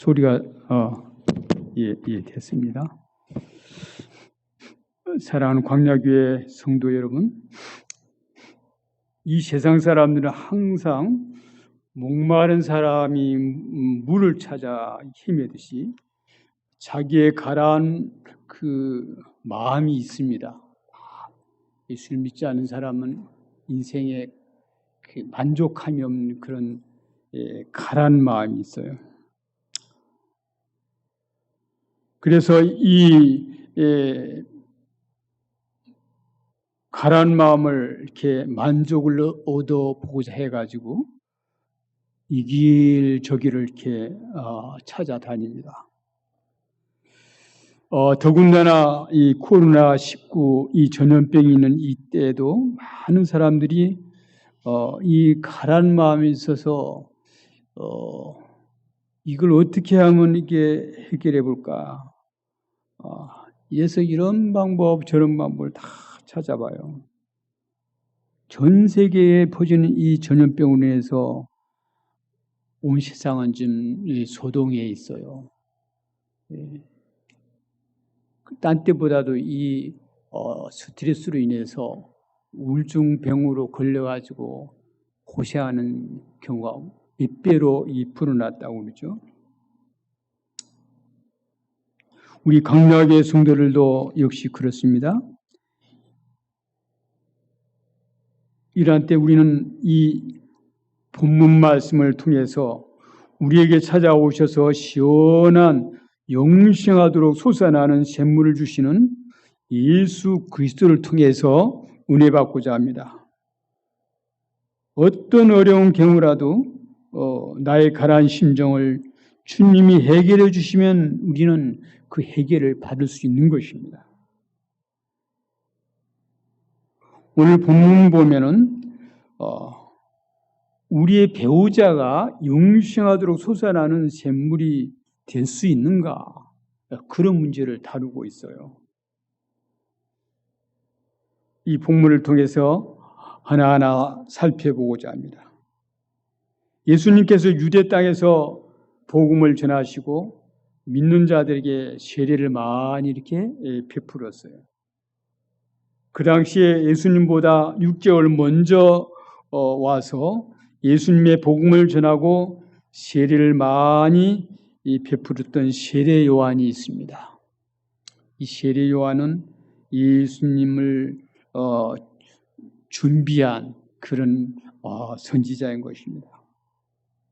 소리가 됐습니다. 사랑하는 광야교회 성도 여러분, 이 세상 사람들은 항상 목마른 사람이 물을 찾아 헤매듯이 자기의 가라앉은 그 마음이 있습니다. 예수를 믿지 않은 사람은 인생에 만족함이 없는 그런 가라앉은 마음이 있어요. 그래서 이 가라앉은 마음을 이렇게 만족을 얻어보고자 해가지고 이 길 저 길을 이렇게 찾아다닙니다. 더군다나 이 코로나19 이 전염병이 있는 이때에도 많은 사람들이 이 가라앉은 마음이 있어서 이걸 어떻게 하면 이게 해결해 볼까? 그래서 이런 방법 저런 방법을 다 찾아봐요. 전 세계에 퍼지는 이 전염병으로 인해서 온 세상은 지금 소동에 있어요. 딴 때보다도 이 스트레스로 인해서 우울증병으로 걸려가지고 고생하는 경우가 몇 배로 불어났다고 그러죠. 우리 광야교회 성도들도 역시 그렇습니다. 이러한 때 우리는 이 본문 말씀을 통해서 우리에게 찾아오셔서 시원한 영생하도록 솟아나는 샘물을 주시는 예수 그리스도를 통해서 은혜 받고자 합니다. 어떤 어려운 경우라도 나의 가라앉은 심정을 주님이 해결해 주시면 우리는 그 해결을 받을 수 있는 것입니다. 오늘 본문 보면은 우리의 배우자가 영생하도록 솟아나는 샘물이 될 수 있는가? 그런 문제를 다루고 있어요. 이 본문을 통해서 하나하나 살펴보고자 합니다. 예수님께서 유대 땅에서 복음을 전하시고 믿는 자들에게 세례를 많이 이렇게 베풀었어요. 그 당시에 예수님보다 6개월 먼저 와서 예수님의 복음을 전하고 세례를 많이 베풀었던 세례 요한이 있습니다. 이 세례 요한은 예수님을 준비한 그런 선지자인 것입니다.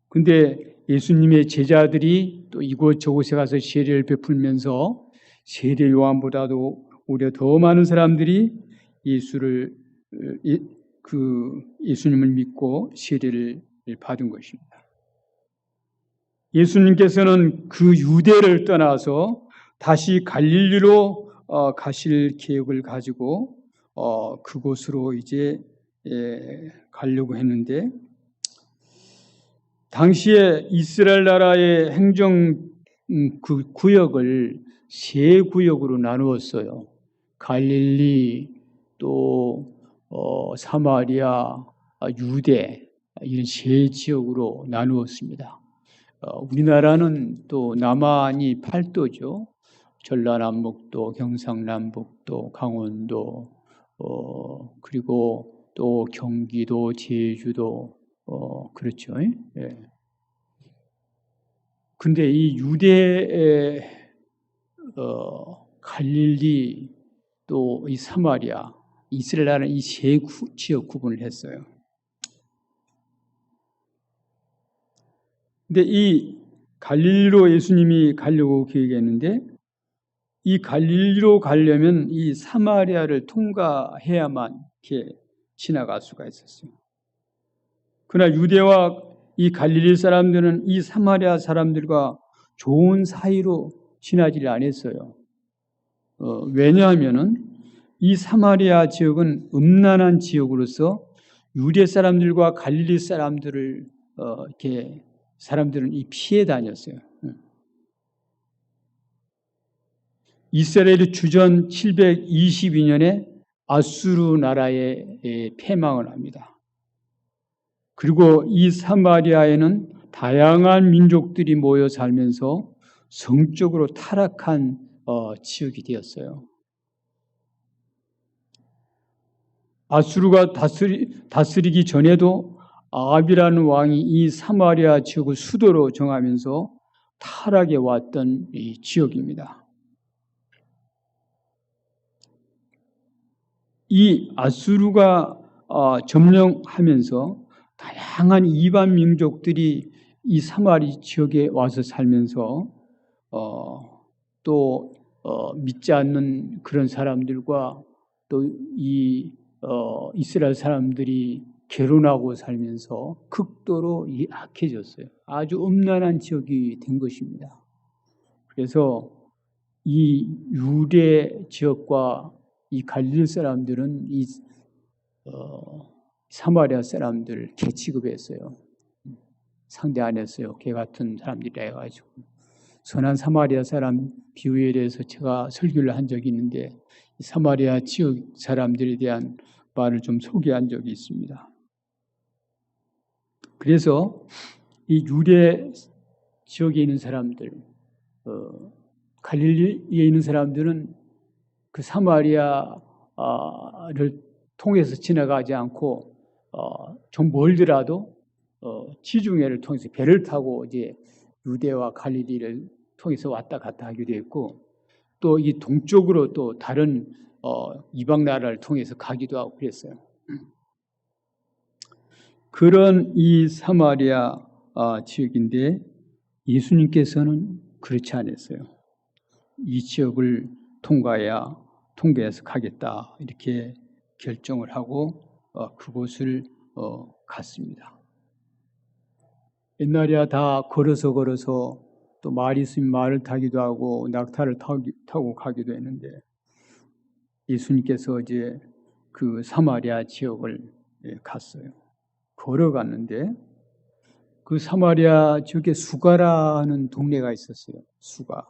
근데 예수님의 제자들이 또 이곳저곳에 가서 세례를 베풀면서 세례 요한보다도 오히려 더 많은 사람들이 예수님을 믿고 세례를 받은 것입니다. 예수님께서는 그 유대를 떠나서 다시 갈릴리로 가실 계획을 가지고 그곳으로 이제 가려고 했는데, 당시에 이스라엘 나라의 행정 그 구역을 세 구역으로 나누었어요. 갈릴리, 또 사마리아, 유대, 이런 세 지역으로 나누었습니다. 우리나라는 또 남한이 팔도죠. 전라남북도, 경상남북도, 강원도, 그리고 또 경기도, 제주도, 그렇죠. 예. 근데 이 유대의 갈릴리, 또 이 사마리아, 이스라엘 나라는 이 세 지역 구분을 했어요. 근데 이 갈릴리로 예수님이 가려고 계획했는데, 이 갈릴리로 가려면 이 사마리아를 통과해야만 이렇게 지나갈 수가 있었어요. 그러나 유대와 이 갈릴리 사람들은 이 사마리아 사람들과 좋은 사이로 지나지를 않았어요. 왜냐하면은 이 사마리아 지역은 음란한 지역으로서 유대 사람들과 갈릴리 사람들을 이렇게 사람들은 이 피해 다녔어요. 이스라엘이 주전 722년에 아수르 나라에 패망을 합니다. 그리고 이 사마리아에는 다양한 민족들이 모여 살면서 성적으로 타락한 지역이 되었어요. 아수르가 다스리기 전에도 아합이라는 왕이 이 사마리아 지역을 수도로 정하면서 타락해 왔던 이 지역입니다. 이 아수르가 점령하면서 다양한 이방 민족들이 이 사마리 지역에 와서 살면서 또 믿지 않는 그런 사람들과 또 이 이스라엘 사람들이 결혼하고 살면서 극도로 악해졌어요. 아주 음란한 지역이 된 것입니다. 그래서 이 유대 지역과 이 갈릴리 사람들은 이 사마리아 사람들을 개 취급했어요. 상대 안 했어요. 개 같은 사람들이라 해가지고. 선한 사마리아 사람 비유에 대해서 제가 설교를 한 적이 있는데 사마리아 지역 사람들에 대한 말을 좀 소개한 적이 있습니다. 그래서 이 유대 지역에 있는 사람들, 갈릴리에 있는 사람들은 그 사마리아를 통해서 지나가지 않고 좀 멀더라도 지중해를 통해서 배를 타고 이제 유대와 갈릴리를 통해서 왔다 갔다 하기도 했고 또 이 동쪽으로 또 다른 이방 나라를 통해서 가기도 하고 그랬어요. 그런 이 사마리아 지역인데 예수님께서는 그렇지 않았어요. 이 지역을 통과해서 가겠다 이렇게 결정을 하고 그곳을 갔습니다. 옛날에야 다 걸어서 또 말이 있으면 말을 타기도 하고 낙타를 타고 가기도 했는데 예수님께서 이제 그 사마리아 지역을 갔어요. 걸어갔는데 그 사마리아 지역에 수가라는 동네가 있었어요. 수가.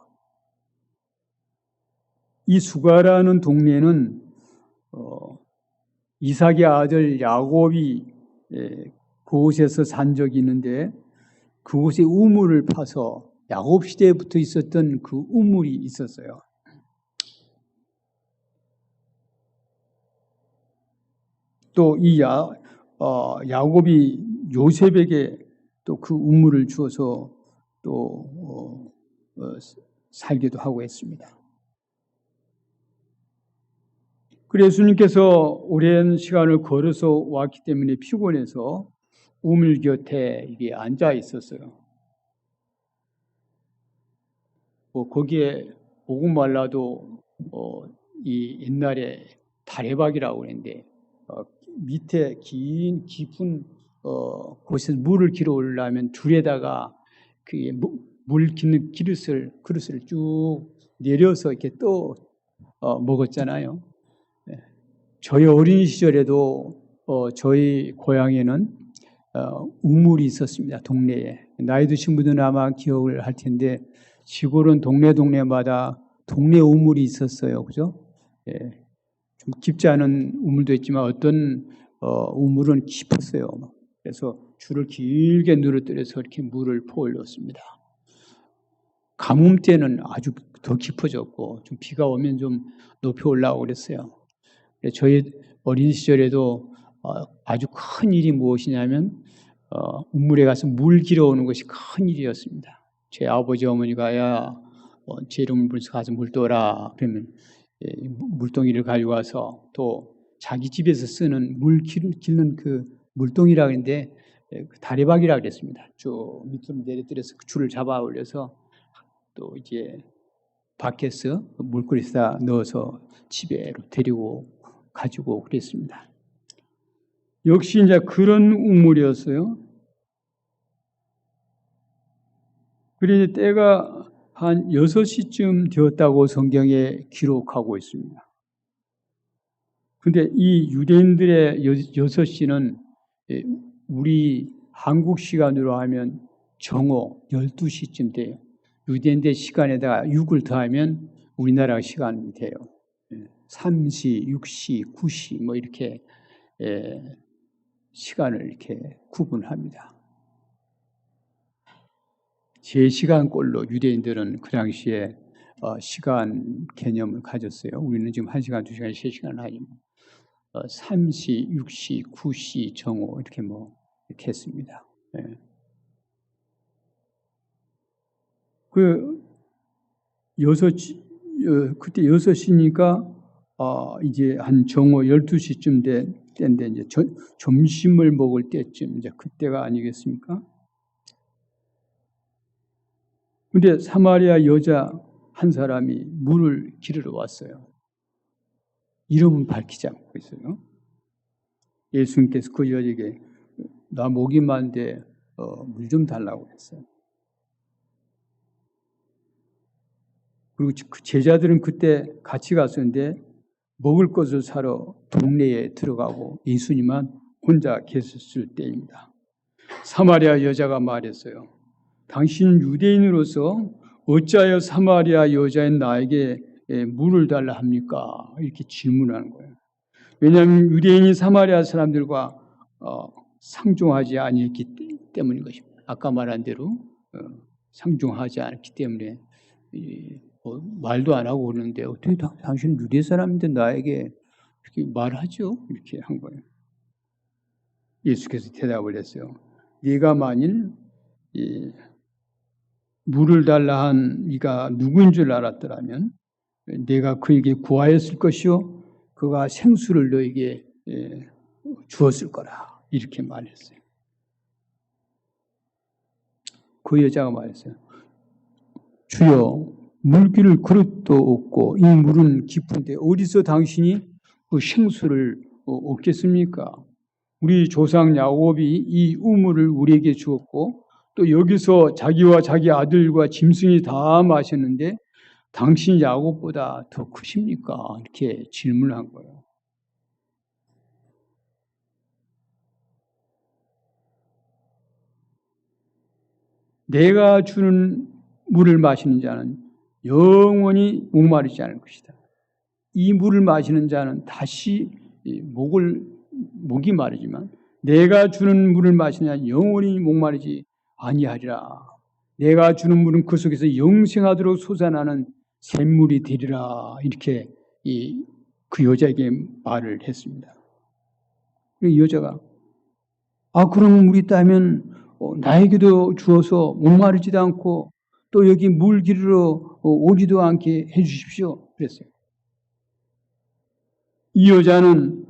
이 수가라는 동네는 이삭의 아들 야곱이 그곳에서 산 적이 있는데 그곳에 우물을 파서 야곱 시대부터 있었던 그 우물이 있었어요. 또 이 야곱이 요셉에게 또 그 우물을 주어서 또 살기도 하고 했습니다. 그래서 예수님께서 오랜 시간을 걸어서 왔기 때문에 피곤해서 우물 곁에 이게 앉아 있었어요. 거기에 오금 말라도 이 옛날에 다래박이라고 그랬는데 밑에 깊은 곳에서 물을 길어 오려면 줄에다가 그 물 기는 그릇을 쭉 내려서 이렇게 떠 먹었잖아요. 저희 어린 시절에도 저희 고향에는 우물이 있었습니다. 동네에. 나이 드신 분들은 아마 기억을 할 텐데 시골은 동네마다 동네 우물이 있었어요. 그죠? 예. 좀 깊지 않은 우물도 있지만 어떤 우물은 깊었어요. 그래서 줄을 길게 늘어뜨려서 이렇게 물을 퍼올렸습니다. 가뭄 때는 아주 더 깊어졌고 좀 비가 오면 좀 높이 올라오고 그랬어요. 저희 어린 시절에도 아주 큰 일이 무엇이냐면 우물에 가서 물 길어오는 것이 큰 일이었습니다. 제 아버지 어머니가 제 이름을 불러서 가서 물 떠라 그러면 물동이를 가지고 와서 또 자기 집에서 쓰는 물 길는 그 물동이라고 했는데 다리박이라고 그랬습니다. 쭉 밑으로 내려뜨려서 그 줄을 잡아 올려서 또 이제 밖에서 물그릇에다 넣어서 집에로 데리고 가지고 그랬습니다. 역시 이제 그런 우물이었어요. 그래서 때가 한 6시쯤 되었다고 성경에 기록하고 있습니다. 근데 이 유대인들의 6시는 우리 한국 시간으로 하면 정오 12시쯤 돼요. 유대인들 시간에다가 6을 더하면 우리나라 시간이 돼요. 3시, 6시, 9시 뭐 이렇게 시간을 이렇게 구분합니다. 3시간꼴로 유대인들은 그 당시에 시간 개념을 가졌어요. 우리는 지금 1시간, 2시간, 3시간 하지만 3시, 6시, 9시, 정오 이렇게 이렇게 했습니다. 예. 그때 6시니까 이제 한 정오 12시쯤 때인데 이제 점심을 먹을 때쯤 이제 그때가 아니겠습니까? 근데 사마리아 여자 한 사람이 물을 기르러 왔어요. 이름은 밝히지 않고 있어요. 예수님께서 그 여자에게 나 목이 마른데 물 좀 달라고 했어요. 그리고 그 제자들은 그때 같이 갔었는데 먹을 것을 사러 동네에 들어가고 예수님만 혼자 계셨을 때입니다. 사마리아 여자가 말했어요. 당신은 유대인으로서 어찌하여 사마리아 여자인 나에게 물을 달라 합니까? 이렇게 질문하는 거예요. 왜냐하면 유대인이 사마리아 사람들과 상종하지 아니했기 때문인 것입니다. 아까 말한 대로 상종하지 않았기 때문에 말도 안 하고 오는데 어떻게 당신은 유대 사람인데 나에게 이렇게 말하죠? 이렇게 한 거예요. 예수께서 대답을 했어요. 네가 만일 물을 달라 한 네가 누구인 줄 알았더라면 내가 그에게 구하였을 것이요 그가 생수를 너에게 주었을 거라 이렇게 말했어요. 그 여자가 말했어요. 주여 물기를 그릇도 없고 이 물은 깊은데 어디서 당신이 그 생수를 얻겠습니까? 우리 조상 야곱이 이 우물을 우리에게 주었고 또 여기서 자기와 자기 아들과 짐승이 다 마셨는데 당신 야곱보다 더 크십니까? 이렇게 질문한 거예요. 내가 주는 물을 마시는 자는 영원히 목마르지 않을 것이다. 이 물을 마시는 자는 다시 목이 마르지만 내가 주는 물을 마시는 자는 영원히 목마르지 아니하리라. 내가 주는 물은 그 속에서 영생하도록 솟아나는 샘물이 되리라. 이렇게 그 여자에게 말을 했습니다. 이 여자가 그럼 물이 있다면 나에게도 주어서 목마르지도 않고 또 여기 물 기르러 오지도 않게 해주십시오. 그랬어요. 이 여자는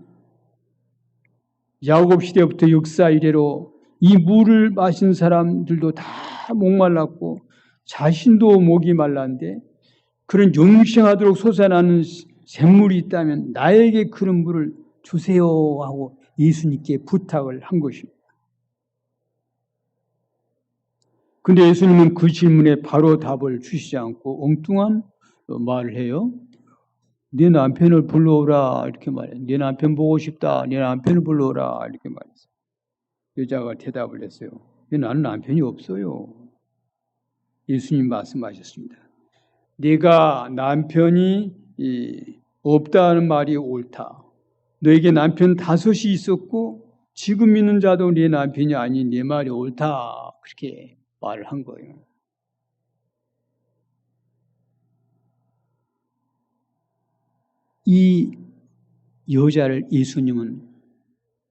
야곱 시대부터 역사 이래로 이 물을 마신 사람들도 다 목말랐고 자신도 목이 말랐는데 그런 영생하도록 솟아나는 샘물이 있다면 나에게 그런 물을 주세요 하고 예수님께 부탁을 한 것입니다. 근데 예수님은 그 질문에 바로 답을 주시지 않고 엉뚱한 말을 해요. 네 남편을 불러오라 이렇게 말해요. 네 남편 보고 싶다. 네 남편을 불러오라 이렇게 말했어요. 여자가 대답을 했어요. 나는 남편이 없어요. 예수님 말씀하셨습니다. 네가 남편이 없다는 말이 옳다. 너에게 남편 5이 있었고 지금 있는 자도 네 남편이 아닌 네 말이 옳다. 그렇게 말을 한 거예요. 이 여자를 예수님은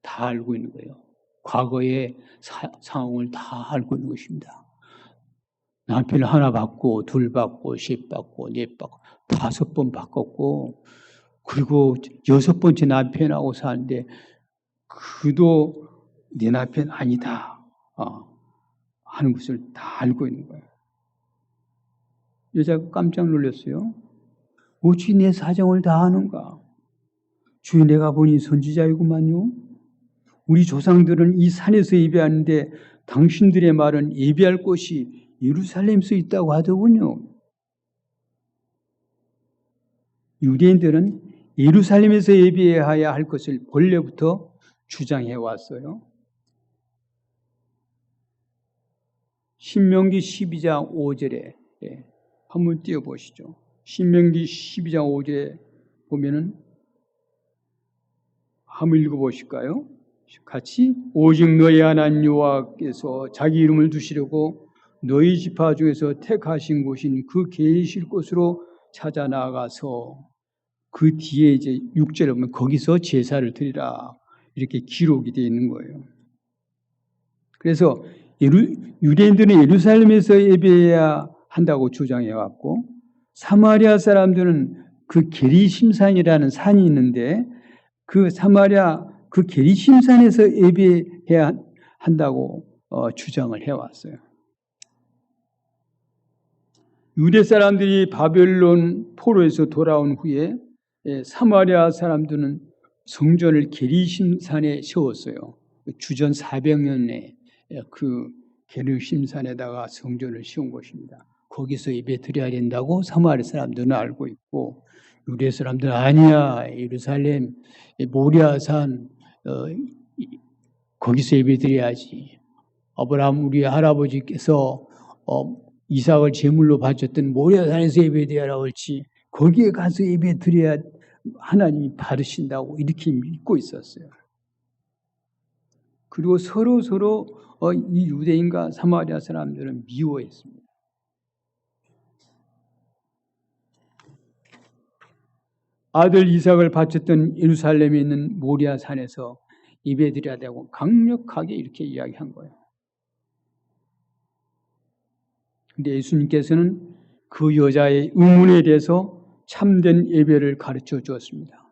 다 알고 있는 거예요. 과거의 상황을 다 알고 있는 것입니다. 남편을 하나 받고 둘 받고 셋 받고 넷 받고 5번 바꿨고 그리고 6번째 남편하고 사는데 그도 내 남편 아니다 하는 것을 다 알고 있는 거예요. 여자가 깜짝 놀랐어요. 어찌 내 사정을 다 아는가? 주여 내가 보니 선지자이구만요. 우리 조상들은 이 산에서 예배하는데 당신들의 말은 예배할 곳이 예루살렘에서 있다고 하더군요. 유대인들은 예루살렘에서 예배해야 할 것을 본래부터 주장해 왔어요. 신명기 12장 5절에 한번 띄워보시죠. 신명기 12장 5절에 보면은 한번 읽어보실까요? 같이 오직 너희 하나님 여호와께서 자기 이름을 두시려고 너희 지파 중에서 택하신 곳인 그 계실 곳으로 찾아 나아가서 그 뒤에 이제 6절에 보면 거기서 제사를 드리라 이렇게 기록이 되어 있는 거예요. 그래서 유대인들은 예루살렘에서 예배해야 한다고 주장해 왔고 사마리아 사람들은 그 게리심산이라는 산이 있는데 그 사마리아 그 게리심산에서 예배해야 한다고 주장을 해왔어요. 유대 사람들이 바벨론 포로에서 돌아온 후에 사마리아 사람들은 성전을 게리심산에 세웠어요. 주전 400년에 그 게리심산에다가 성전을 세운 것입니다. 거기서 예배 드려야 된다고 사마리아 사람들은 알고 있고 유대 사람들은 아니야 예루살렘 모리아산 거기서 예배 드려야지. 아브라함 우리 할아버지께서 이삭을 제물로 바쳤던 모리아산에서 예배 드려라고 했지 거기에 가서 예배 드려야 하나님이 받으신다고 이렇게 믿고 있었어요. 그리고 서로 이 유대인과 사마리아 사람들은 미워했습니다. 아들 이삭을 바쳤던 예루살렘에 있는 모리아 산에서 예배드려야 되고 강력하게 이렇게 이야기한 거예요. 근데 예수님께서는 그 여자의 의문에 대해서 참된 예배를 가르쳐 주었습니다.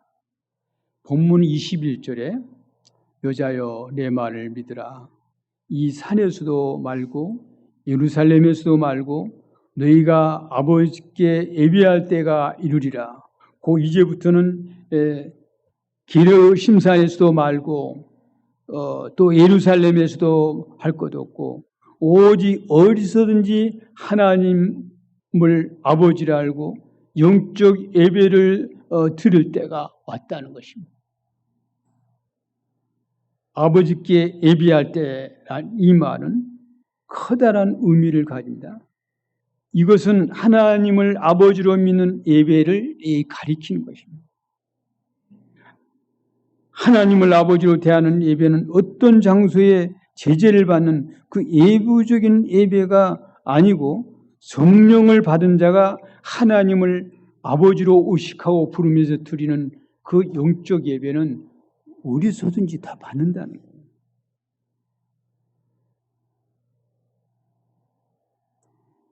본문 21절에 여자여 내 말을 믿으라. 이 산에서도 말고 예루살렘에서도 말고 너희가 아버지께 예배할 때가 이르리라. 그 이제부터는 게리심산에서도 말고 또 예루살렘에서도 할 것 없고 오직 어디서든지 하나님을 아버지라 알고 영적 예배를 드릴 때가 왔다는 것입니다. 아버지께 예배할 때란 이 말은 커다란 의미를 가집니다. 이것은 하나님을 아버지로 믿는 예배를 가리키는 것입니다. 하나님을 아버지로 대하는 예배는 어떤 장소에 제재를 받는 그 예부적인 예배가 아니고 성령을 받은 자가 하나님을 아버지로 의식하고 부르면서 드리는 그 영적 예배는 어디서든지 다 받는다는 거예요.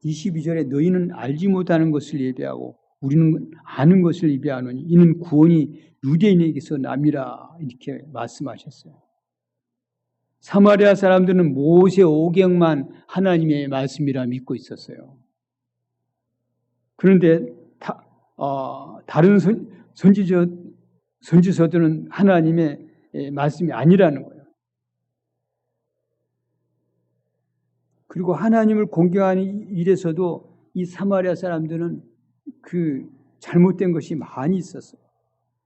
(22절에) 너희는 알지 못하는 것을 예배하고 우리는 아는 것을 예배하노니 이는 구원이 유대인에게서 남이라 이렇게 말씀하셨어요. 사마리아 사람들은 모세 오경만 하나님의 말씀이라 믿고 있었어요. 그런데 다른 선지서들은 하나님의 말씀이 아니라는 거예요. 그리고 하나님을 공경하는 일에서도 이 사마리아 사람들은 그 잘못된 것이 많이 있었어요.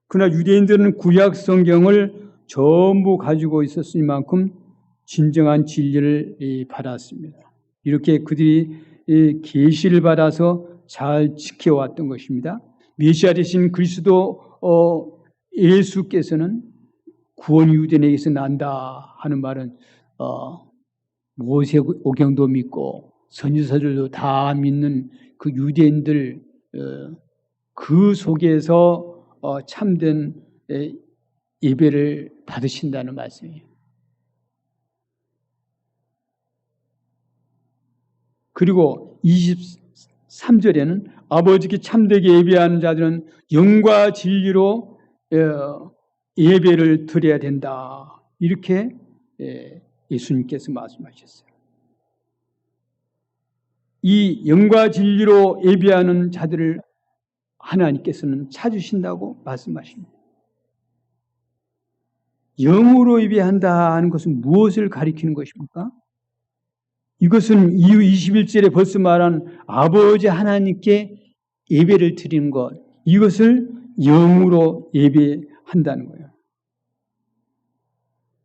그러나 유대인들은 구약 성경을 전부 가지고 있었으니만큼 진정한 진리를 받았습니다. 이렇게 그들이 계시를 받아서 잘 지켜왔던 것입니다. 메시아 되신 그리스도 예수께서는 구원이 유대인에게서 난다 하는 말은 모세 오경도 믿고 선지서들도 다 믿는 그 유대인들 그 속에서 참된 예배를 받으신다는 말씀이에요. 그리고 23절에는 아버지께 참되게 예배하는 자들은 영과 진리로 예배를 드려야 된다. 이렇게 예수님께서 말씀하셨어요. 이 영과 진리로 예배하는 자들을 하나님께서는 찾으신다고 말씀하십니다. 영으로 예배한다 하는 것은 무엇을 가리키는 것입니까? 이것은 이후 21절에 벌써 말한 아버지 하나님께 예배를 드리는 것, 이것을 영으로 예배한다는 거예요.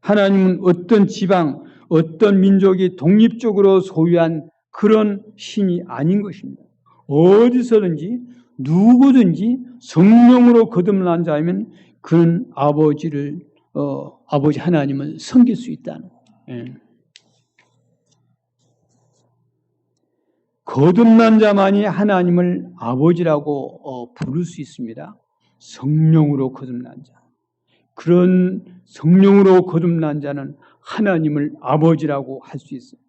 하나님은 어떤 지방, 어떤 민족이 독립적으로 소유한 그런 신이 아닌 것입니다. 어디서든지 누구든지 성령으로 거듭난 자면 그는 아버지 하나님을 섬길 수 있다는 거예요. 거듭난 자만이 하나님을 아버지라고 부를 수 있습니다. 성령으로 거듭난 자. 그런 성령으로 거듭난 자는 하나님을 아버지라고 할 수 있어요.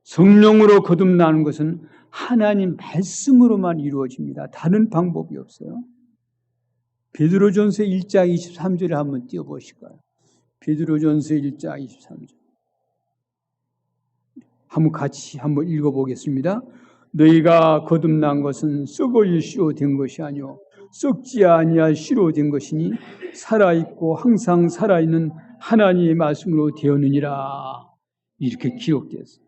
성령으로 거듭나는 것은 하나님 말씀으로만 이루어집니다. 다른 방법이 없어요. 베드로전서 1장 23절에 한번 띄워보실까요? 베드로전서 1장 23절. 같이 한번 읽어보겠습니다. 너희가 거듭난 것은 썩어질 씨로 된 것이 아니요 썩지 아니할 씨로 된 것이니 살아있고 항상 살아있는 하나님의 말씀으로 되었느니라. 이렇게 기록되었어요.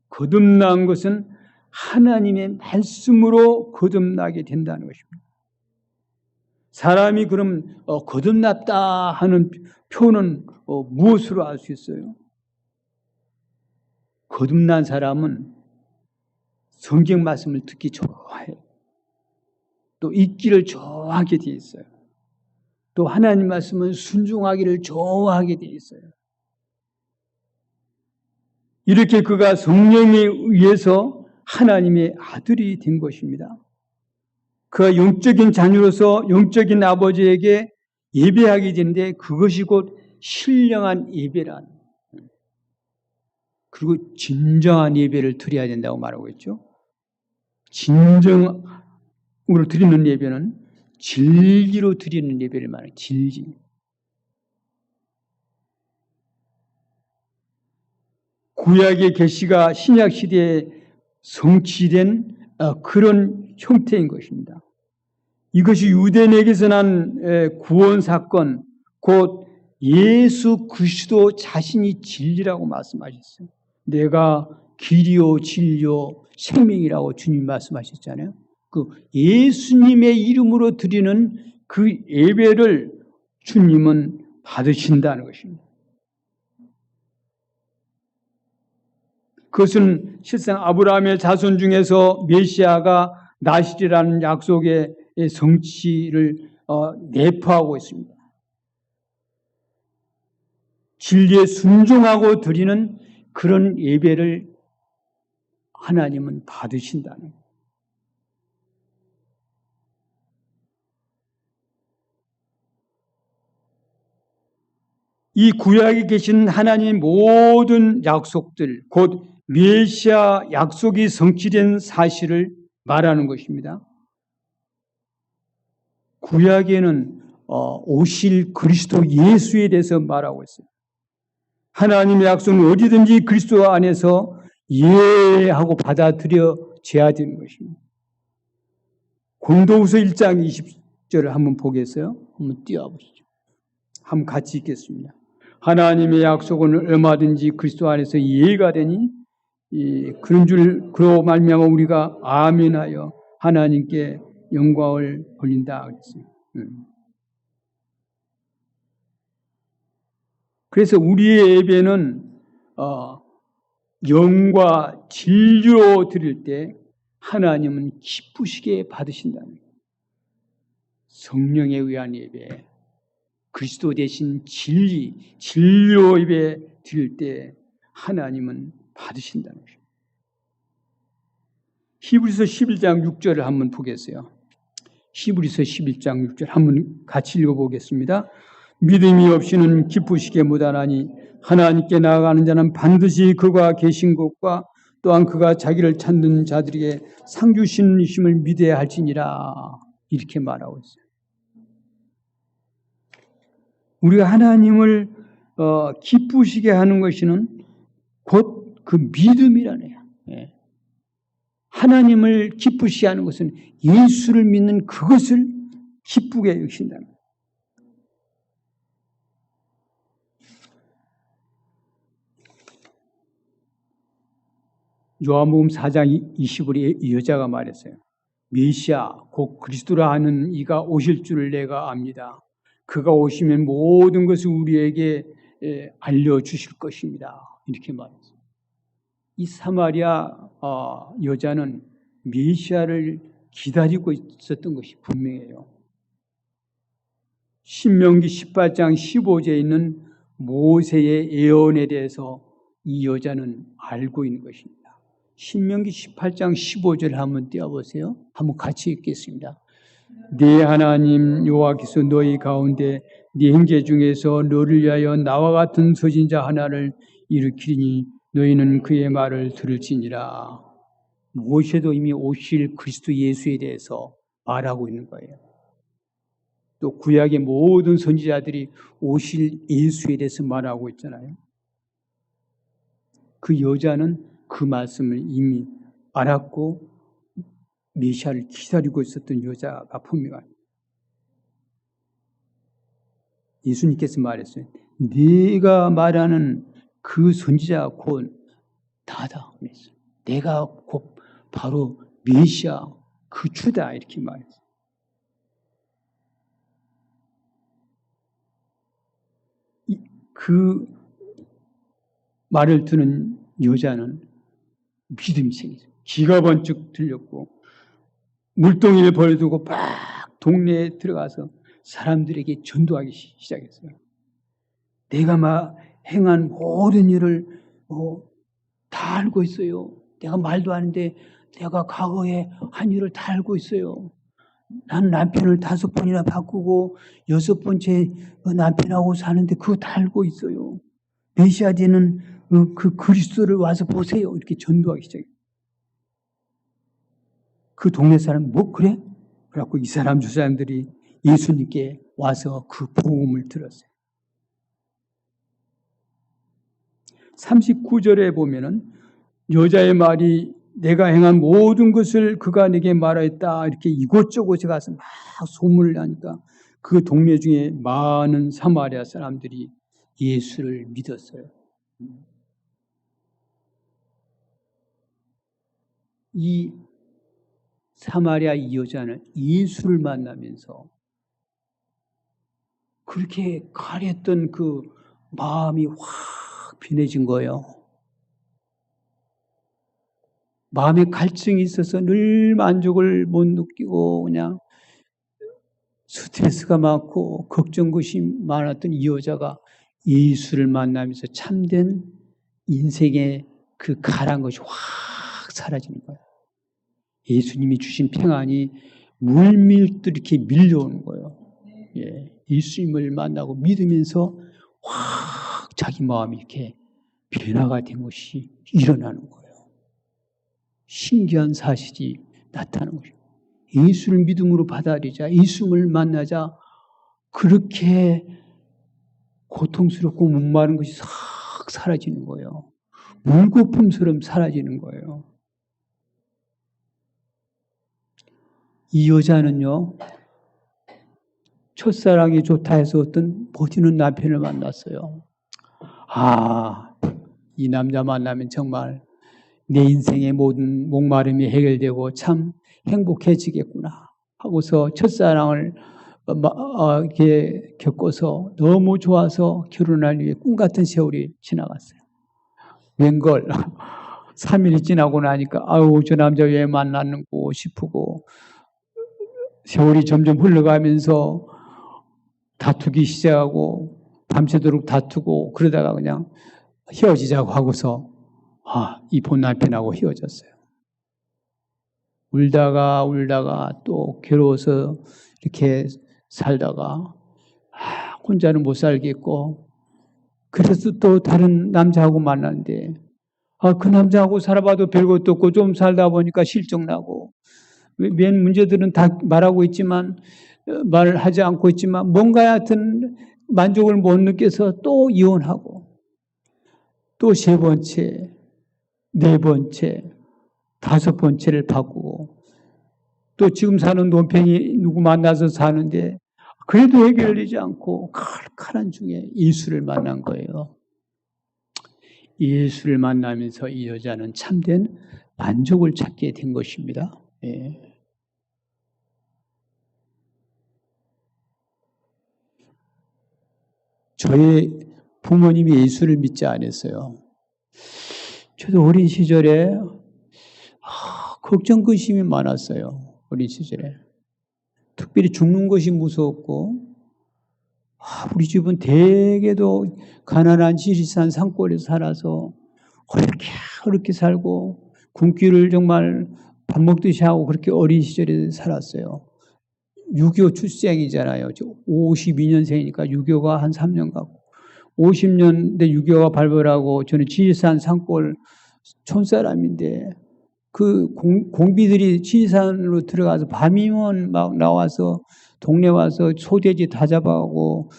거듭난 것은 하나님의 말씀으로 거듭나게 된다는 것입니다. 사람이 그럼 거듭났다 하는 표현은 무엇으로 알 수 있어요? 거듭난 사람은 성경 말씀을 듣기 좋아해요. 또 읽기를 좋아하게 되어 있어요. 또 하나님 말씀은 순종하기를 좋아하게 되어 있어요. 이렇게 그가 성령에 의해서 하나님의 아들이 된 것입니다. 그가 영적인 자녀로서 영적인 아버지에게 예배하게 되는데 그것이 곧 신령한 예배란, 그리고 진정한 예배를 드려야 된다고 말하고 있죠. 진정으로 드리는 예배는 진리로 드리는 예배를 말해요. 진리. 구약의 계시가 신약 시대에 성취된 그런 형태인 것입니다. 이것이 유대인에게서 난 구원 사건, 곧 예수 그리스도 자신이 진리라고 말씀하셨어요. 내가 길이요 진리요 생명이라고 주님 말씀하셨잖아요. 그 예수님의 이름으로 드리는 그 예배를 주님은 받으신다는 것입니다. 그것은 실상 아브라함의 자손 중에서 메시아가 나시리라는 약속의 성취를 내포하고 있습니다. 진리에 순종하고 드리는 그런 예배를 하나님은 받으신다는 거예요. 이 구약에 계신 하나님의 모든 약속들, 곧 메시아 약속이 성취된 사실을 말하는 것입니다. 구약에는 오실 그리스도 예수에 대해서 말하고 있어요. 하나님의 약속은 어디든지 그리스도 안에서 예하고 받아들여져야 되는 것입니다. 고린도후서 1장 20절을 한번 보겠어요? 한번 띄워보시죠. 한번 같이 읽겠습니다. 하나님의 약속은 얼마든지 그리스도 안에서 이해가 되니 그런 줄 그로 말미암아 우리가 아멘하여 하나님께 영광을 돌린다 그랬어요. 그래서 우리의 예배는 영과 진리로 드릴 때 하나님은 기쁘시게 받으신다는 거예요. 성령에 의한 예배, 그리스도 대신 진리로 예배 드릴 때 하나님은 받으신다는 거예요. 히브리서 11장 6절을 한번 보겠어요. 히브리서 11장 6절 한번 같이 읽어보겠습니다. 믿음이 없이는 기쁘시게 못하나니 하나님께 나아가는 자는 반드시 그가 계신 것과 또한 그가 자기를 찾는 자들에게 상 주심을 믿어야 할지니라. 이렇게 말하고 있어요. 우리가 하나님을 기쁘시게 하는 것은 곧 그 믿음이라네요. 하나님을 기쁘시게 하는 것은 예수를 믿는 그것을 기쁘게 여기신다는 거예요. 요한복음 4장 20절에 이 여자가 말했어요. 메시아 곧 그리스도라 하는 이가 오실 줄을 내가 압니다. 그가 오시면 모든 것을 우리에게 알려주실 것입니다. 이렇게 말했어요. 이 사마리아 여자는 메시아를 기다리고 있었던 것이 분명해요. 신명기 18장 15절에 있는 모세의 예언에 대해서 이 여자는 알고 있는 것입니다. 신명기 18장 15절 한번 띄워보세요. 한번 같이 읽겠습니다. 네 하나님 여호와께서 너희 가운데 네 형제 중에서 너를 위하여 나와 같은 선지자 하나를 일으키니 너희는 그의 말을 들을지니라. 모세도 이미 오실 그리스도 예수에 대해서 말하고 있는 거예요. 또 구약의 모든 선지자들이 오실 예수에 대해서 말하고 있잖아요. 그 여자는 그 말씀을 이미 알았고 메시아를 기다리고 있었던 여자가 분명합니다. 예수님께서 말했어요. 네가 말하는 그 선지자가 곧 나다. 내가 곧 바로 메시아 그 주다 이렇게 말했어요. 그 말을 듣는 여자는 믿음이 생겼어요. 기가 번쩍 들렸고 물동이를 버려두고 막 동네에 들어가서 사람들에게 전도하기 시작했어요. 내가 막 행한 모든 일을 다 알고 있어요. 내가 말도 하는데 내가 과거에 한 일을 다 알고 있어요. 난 남편을 5번이나 바꾸고 6번째 남편하고 사는데 그거 다 알고 있어요. 메시아 되는 그 그리스도를 와서 보세요. 이렇게 전도하기 시작해요. 그 동네 사람 뭐 그래? 그래갖고 이 사람 저 사람들이 예수님께 와서 그 복음을 들었어요. 39절에 보면은 여자의 말이 내가 행한 모든 것을 그가 내게 말하였다. 이렇게 이곳저곳에 가서 막 소문을 하니까 그 동네 중에 많은 사마리아 사람들이 예수를 믿었어요. 이 사마리아 이 여자는 예수를 만나면서 그렇게 가렸던 그 마음이 확 변해진 거예요. 마음에 갈증이 있어서 늘 만족을 못 느끼고 그냥 스트레스가 많고 걱정것이 많았던 이 여자가 예수를 만나면서 참된 인생의 그 가란 것이 확 사라지는 거예요. 예수님이 주신 평안이 물밀듯 이렇게 밀려오는 거예요. 예, 예수님을 만나고 믿으면서 확 자기 마음이 이렇게 변화가 된 것이 일어나는 거예요. 신기한 사실이 나타나는 거죠. 예수를 믿음으로 받아들이자, 예수를 만나자 그렇게 고통스럽고 목마른 것이 싹 사라지는 거예요. 물거품처럼 사라지는 거예요. 이 여자는요, 첫사랑이 좋다 해서 어떤 버티는 남편을 만났어요. 이 남자 만나면 정말 내 인생의 모든 목마름이 해결되고 참 행복해지겠구나 하고서 첫사랑을 이렇게 겪어서 너무 좋아서 결혼할 위해 꿈같은 세월이 지나갔어요. 웬걸 3일이 지나고 나니까 저 남자 왜 만났는고 싶고 세월이 점점 흘러가면서 다투기 시작하고 밤새도록 다투고 그러다가 그냥 헤어지자고 하고서 이 본 남편하고 헤어졌어요. 울다가 또 괴로워서 이렇게 살다가 혼자는 못 살겠고 그래서 또 다른 남자하고 만났는데 그 남자하고 살아봐도 별것도 없고 좀 살다 보니까 실정나고 몇 문제들은 다 말하고 있지만 말을 하지 않고 있지만 뭔가 하여튼 만족을 못 느껴서 또 이혼하고 또 3번째, 4번째, 5번째를 바꾸고 또 지금 사는 논팽이 누구 만나서 사는데 그래도 해결되지 않고 칼칼한 중에 예수를 만난 거예요. 예수를 만나면서 이 여자는 참된 만족을 찾게 된 것입니다. 예. 저희 부모님이 예수를 믿지 않았어요. 저도 어린 시절에 걱정, 근심이 많았어요. 어린 시절에. 특별히 죽는 것이 무서웠고 우리 집은 대개도 가난한 지리산 산골에 살아서 어렵게 살고 굶기를 정말 밥 먹듯이 하고 그렇게 어린 시절에 살았어요. 6.25 출생이잖아요. 52년생이니까 6.25가 한 3년 가고 50년대 6.25가 발발하고 저는 지리산 산골 촌사람인데 그 공비들이 지리산으로 들어가서 밤이면 막 나와서 동네 와서 소돼지 다 잡아가고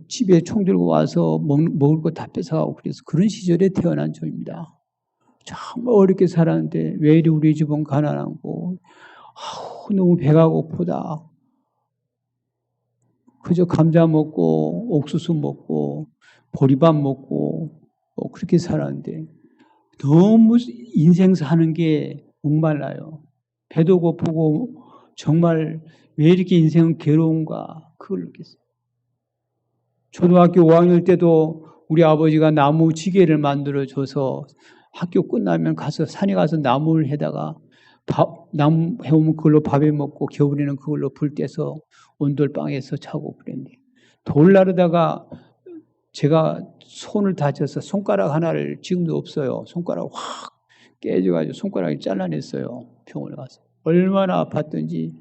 집에 총 들고 와서 먹을 거 다 뺏어가고 그래서 그런 시절에 태어난 저입니다. 정말 어렵게 살았는데 왜 이리 우리 집은 가난하고 너무 배가 고프다. 그저 감자 먹고 옥수수 먹고 보리밥 먹고 그렇게 살았는데 너무 인생 사는 게 목말라요. 배도 고프고 정말 왜 이렇게 인생은 괴로운가 그걸 느꼈어요. 초등학교 5학년 때도 우리 아버지가 나무 지게를 만들어줘서 학교 끝나면 가서 산에 가서 나무를 해다가 나무 해오면 그걸로 밥에 먹고 겨울에는 그걸로 불 떼서 온돌방에서 자고 그랬는데 돌 나르다가 제가 손을 다쳐서 손가락 하나를 지금도 없어요. 손가락 확 깨져가지고 손가락이 잘라냈어요. 병원에 가서. 얼마나 아팠던지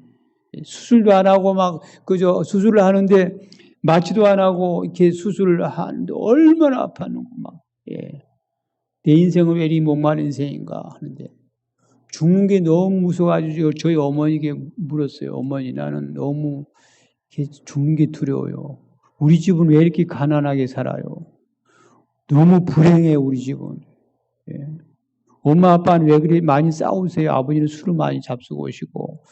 수술도 안 하고 막 그저 수술을 하는데 마취도 안 하고 이렇게 수술을 하는데 얼마나 아팠는고 막. 예. 내 인생은 왜 이리 목마른 인생인가 하는데 죽는 게 너무 무서워가지고 저희 어머니에게 물었어요. 어머니 나는 너무 죽는 게 두려워요. 우리 집은 왜 이렇게 가난하게 살아요? 너무 불행해 우리 집은. 예. 엄마 아빠는 왜 그리 많이 싸우세요? 아버지는 술을 많이 잡수고 오시고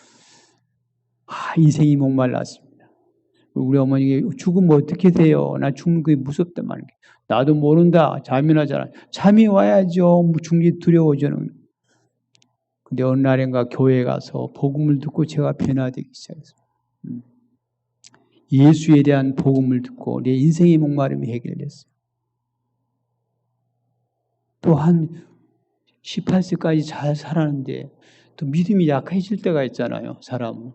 인생이 목말랐습니다. 우리 어머니가 죽으면 어떻게 돼요? 나 죽는 게 무섭단 말이에요. 나도 모른다. 잠이나잖아. 잠이 와야죠. 뭐 죽는 게 두려워 저는. 근데 어느 날인가 교회에 가서 복음을 듣고 제가 변화되기 시작했어요. 예수에 대한 복음을 듣고 내 인생의 목마름이 해결됐어요. 또 한 18세까지 잘 살았는데 또 믿음이 약해질 때가 있잖아요. 사람은.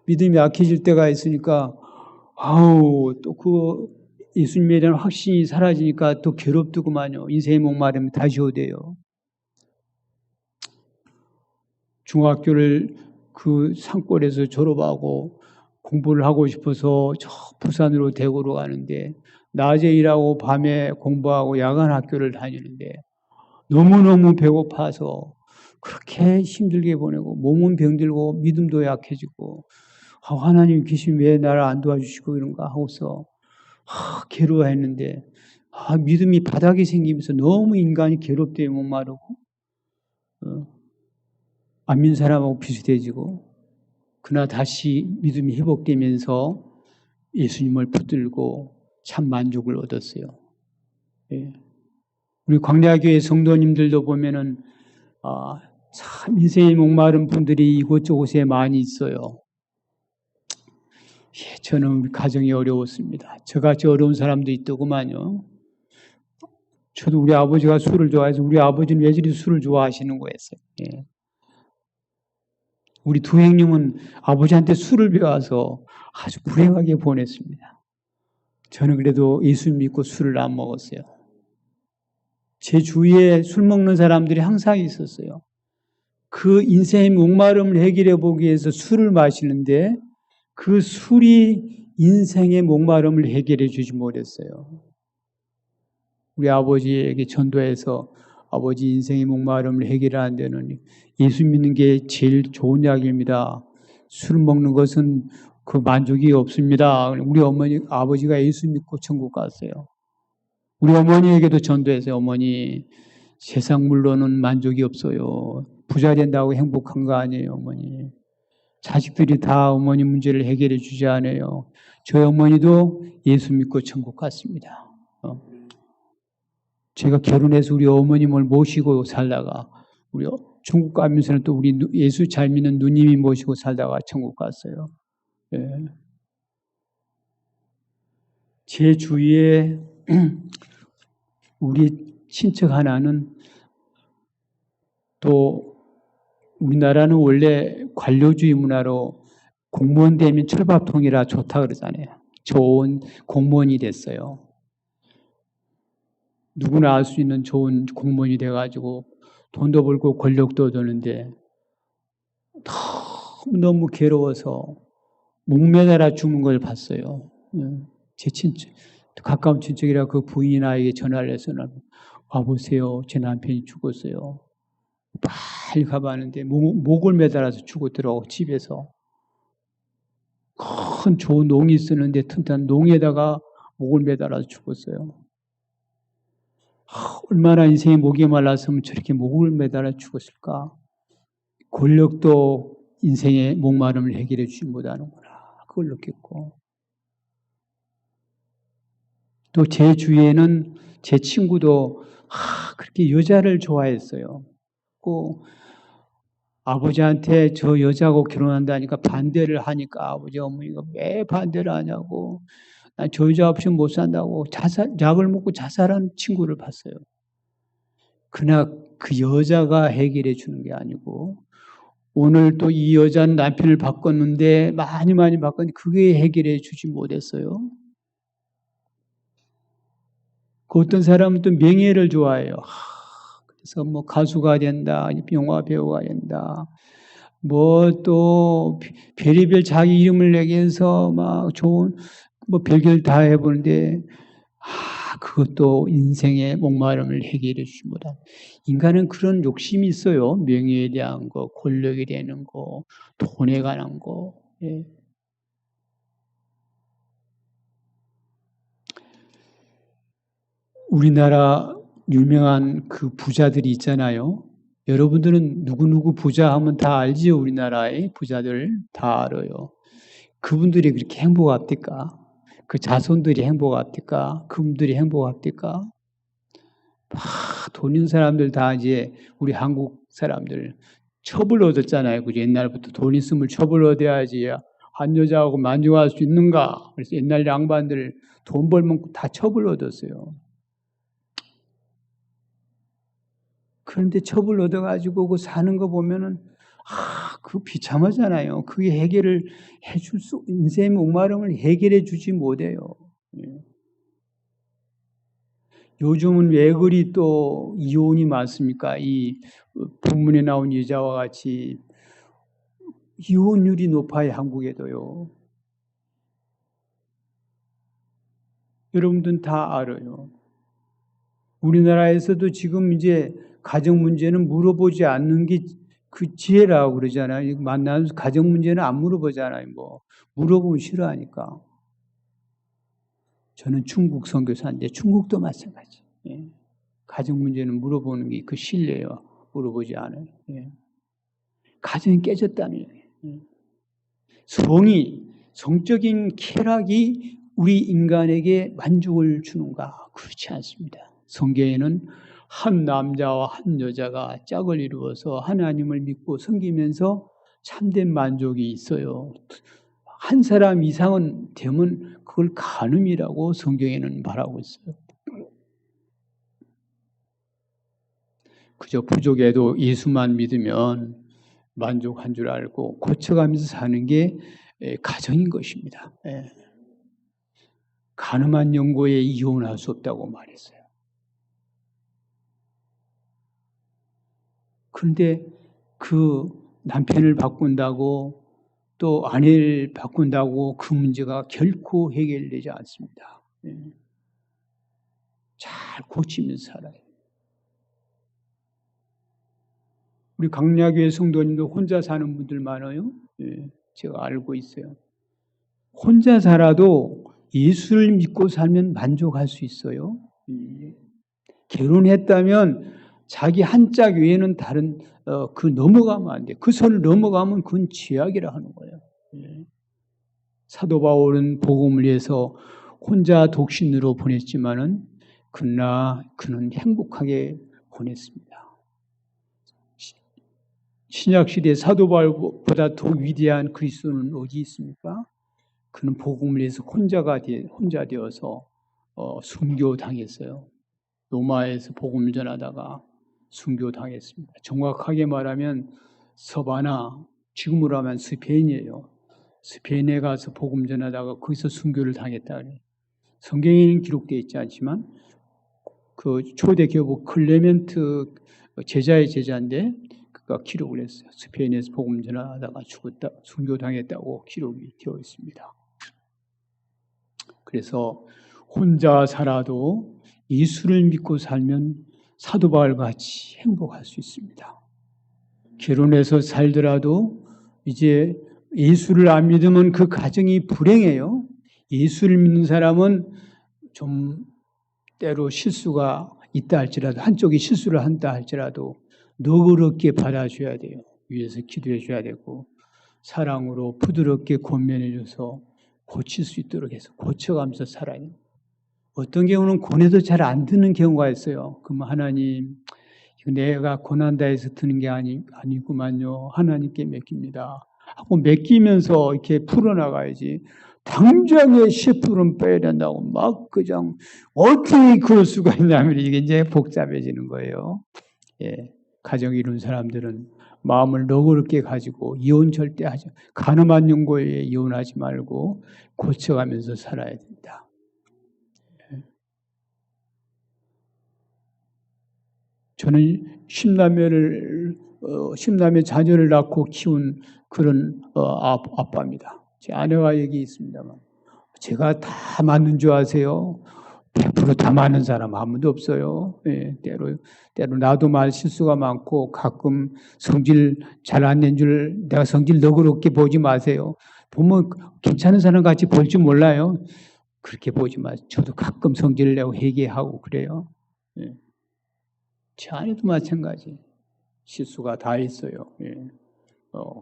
믿음이 약해질 때가 있으니까 또 그 예수님에 대한 확신이 사라지니까 또 괴롭더구만요. 인생의 목마름이 다시 오대요. 중학교를 그 산골에서 졸업하고 공부를 하고 싶어서 저 부산으로 대구로 가는데 낮에 일하고 밤에 공부하고 야간 학교를 다니는데 너무너무 배고파서 그렇게 힘들게 보내고 몸은 병들고 믿음도 약해지고 하나님 계시면 왜 나를 안 도와주시고 이런가 하고서 괴로워했는데 믿음이 바닥이 생기면서 너무 인간이 괴롭대요. 목마르고 안 믿는 사람하고 비슷해지고 그러나 다시 믿음이 회복되면서 예수님을 붙들고 참 만족을 얻었어요. 예. 우리 광야교회 성도님들도 보면은 참 인생의 목마른 분들이 이곳저곳에 많이 있어요. 예, 저는 우리 가정이 어려웠습니다. 저같이 어려운 사람도 있더구만요. 저도 우리 아버지가 술을 좋아해서 우리 아버지는 왜 저리 술을 좋아하시는 거였어요. 예. 우리 두 형님은 아버지한테 술을 배워서 아주 불행하게 보냈습니다. 저는 그래도 예수 믿고 술을 안 먹었어요. 제 주위에 술 먹는 사람들이 항상 있었어요. 그 인생의 목마름을 해결해 보기 위해서 술을 마시는데 그 술이 인생의 목마름을 해결해 주지 못했어요. 우리 아버지에게 전도해서 아버지 인생의 목마름을 해결하는 데는 예수 믿는 게 제일 좋은 약입니다. 술 먹는 것은 그 만족이 없습니다. 우리 아버지가 예수 믿고 천국 갔어요. 우리 어머니에게도 전도했어요. 어머니, 세상 물로는 만족이 없어요. 부자 된다고 행복한 거 아니에요, 어머니. 자식들이 다 어머니 문제를 해결해 주지 않아요. 저희 어머니도 예수 믿고 천국 갔습니다. 제가 결혼해서 우리 어머님을 모시고 살다가 우리 중국 가면서는 또 우리 예수 잘 믿는 누님이 모시고 살다가 천국 갔어요. 예. 제 주위에 우리 친척 하나는 또 우리나라는 원래 관료주의 문화로 공무원 되면 철밥통이라 좋다 그러잖아요. 좋은 공무원이 됐어요. 누구나 알 수 있는 좋은 공무원이 돼가지고 돈도 벌고 권력도 얻었는데 너무 괴로워서 목매달아 죽는 걸 봤어요. 제 친척, 가까운 친척이라 그 부인이 나에게 전화를 해서 와보세요. 제 남편이 죽었어요. 빨리 가봤는데 목을 매달아서 죽었더라고. 집에서. 큰 좋은 농이 있었는데 튼튼한 농에다가 목을 매달아서 죽었어요. 얼마나 인생이 목이 말랐으면 저렇게 목을 매달아 죽었을까. 권력도 인생의 목마름을 해결해 주지 못하는구나. 그걸 느꼈고. 또 제 주위에는 제 친구도 그렇게 여자를 좋아했어요. 꼭 아버지한테 저 여자하고 결혼한다니까 반대를 하니까 아버지 어머니가 왜 반대를 하냐고, 난 저 여자 없이 못 산다고 약을 먹고 자살한 친구를 봤어요. 그러나 그 여자가 해결해 주는 게 아니고 오늘 또 이 여자는 남편을 바꿨는데 많이 바꿨는데 그게 해결해 주지 못했어요. 그 어떤 사람은 또 명예를 좋아해요. 그래서 뭐 가수가 된다, 영화 배우가 된다, 뭐 또 별의별 자기 이름을 내게 해서 막 좋은 뭐 별걸 다 해보는데 그것도 인생의 목마름을 해결해 주지 못한. 인간은 그런 욕심이 있어요. 명예에 대한 거, 권력에 대한 거, 돈에 관한 거. 예. 우리나라 유명한 그 부자들이 있잖아요. 여러분들은 누구누구 부자 하면 다 알지요. 우리나라의 부자들 다 알아요. 그분들이 그렇게 행복합니까? 그 자손들이 행복합니까? 그분들이 행복합니까? 돈 있는 사람들 다 이제 우리 한국 사람들 첩을 얻었잖아요. 그죠? 옛날부터 돈 있으면 첩을 얻어야지 한 여자하고 만족할 수 있는가? 그래서 옛날 양반들 돈 벌면 다 첩을 얻었어요. 그런데 첩을 얻어가지고 그 사는 거 보면은 그거 비참하잖아요. 그게 해결을 해줄 인생의 목마름을 해결해 주지 못해요. 요즘은 왜 그리 또 이혼이 많습니까? 이 본문에 나온 여자와 같이 이혼율이 높아요, 한국에도요. 여러분들은 다 알아요. 우리나라에서도 지금 이제 가정 문제는 물어보지 않는 게 그 지혜라고 그러잖아요. 만나서 가정 문제는 안 물어보잖아요. 뭐 물어보면 싫어하니까. 저는 중국 선교사인데 중국도 마찬가지. 예. 가정 문제는 물어보는 게 그 신뢰요. 물어보지 않아요. 예. 가정이 깨졌다는 얘기예요. 예. 성적인 쾌락이 우리 인간에게 만족을 주는가? 그렇지 않습니다. 성경에는 한 남자와 한 여자가 짝을 이루어서 하나님을 믿고 섬기면서 참된 만족이 있어요. 한 사람 이상은 되면 그걸 간음이라고 성경에는 말하고 있어요. 그저 부족해도 예수만 믿으면 만족한 줄 알고 고쳐가면서 사는 게 가정인 것입니다. 간음한 영고에 이혼할 수 없다고 말했어요. 그런데 그 남편을 바꾼다고 또 아내를 바꾼다고 그 문제가 결코 해결되지 않습니다. 잘 고치면서 살아요. 우리 강야교회 성도님도 혼자 사는 분들 많아요. 제가 알고 있어요. 혼자 살아도 예수를 믿고 살면 만족할 수 있어요. 결혼했다면 자기 한 짝 외에는 다른 그 넘어가면 안 돼. 그 선을 넘어가면 그건 죄악이라 하는 거예요. 사도 바울은 복음을 위해서 혼자 독신으로 보냈지만은 그러나 그는 행복하게 보냈습니다. 신약 시대 사도 바울보다 더 위대한 그리스도는 어디 있습니까? 그는 복음을 위해서 혼자 되어서 순교당했어요. 로마에서 복음을 전하다가 순교당했습니다. 정확하게 말하면 서바나, 지금으로 하면 스페인이에요. 스페인에 가서 복음 전하다가 거기서 순교를 당했다 그래요. 성경에는 기록되어 있지 않지만 그 초대 교부 클레멘트 제자의 제자인데 그가 기록을 했어요. 스페인에서 복음 전하다가 죽었다, 순교당했다고 기록이 되어 있습니다. 그래서 혼자 살아도 예수를 믿고 살면 사도 바울과 같이 행복할 수 있습니다. 결혼해서 살더라도 이제 예수를 안 믿으면 그 가정이 불행해요. 예수를 믿는 사람은 좀 때로 실수가 있다 할지라도, 한쪽이 실수를 한다 할지라도 너그럽게 받아줘야 돼요. 위에서 기도해 줘야 되고 사랑으로 부드럽게 권면해줘서 고칠 수 있도록 해서 고쳐가면서 살아야 돼요. 어떤 경우는 권해도 잘 안 듣는 경우가 있어요. 그럼 하나님, 내가 권한다 해서 드는 게 아니구만요. 하나님께 맡깁니다 하고 맡기면서 이렇게 풀어나가야지. 당장에 10%는 빼야 된다고 막 그냥 어떻게 그럴 수가 있냐면 이게 이제 복잡해지는 거예요. 예, 가정 이룬 사람들은 마음을 너그럽게 가지고 이혼 절대 하지, 가늠한 용고에 이혼하지 말고 고쳐가면서 살아야 된다. 저는 10남매 자녀를 낳고 키운 그런 아빠입니다. 제 아내와 얘기 있습니다만 제가 다 맞는 줄 아세요? 100% 다 맞는 사람 아무도 없어요. 예, 때로 나도 말 실수가 많고 가끔 성질 잘 안 낸 줄 내가 성질 너그럽게 보지 마세요. 보면 괜찮은 사람 같이 볼 줄 몰라요. 그렇게 보지 마세요. 저도 가끔 성질을 내고 회개하고 그래요. 예. 제 아내도 마찬가지. 실수가 다 있어요. 예.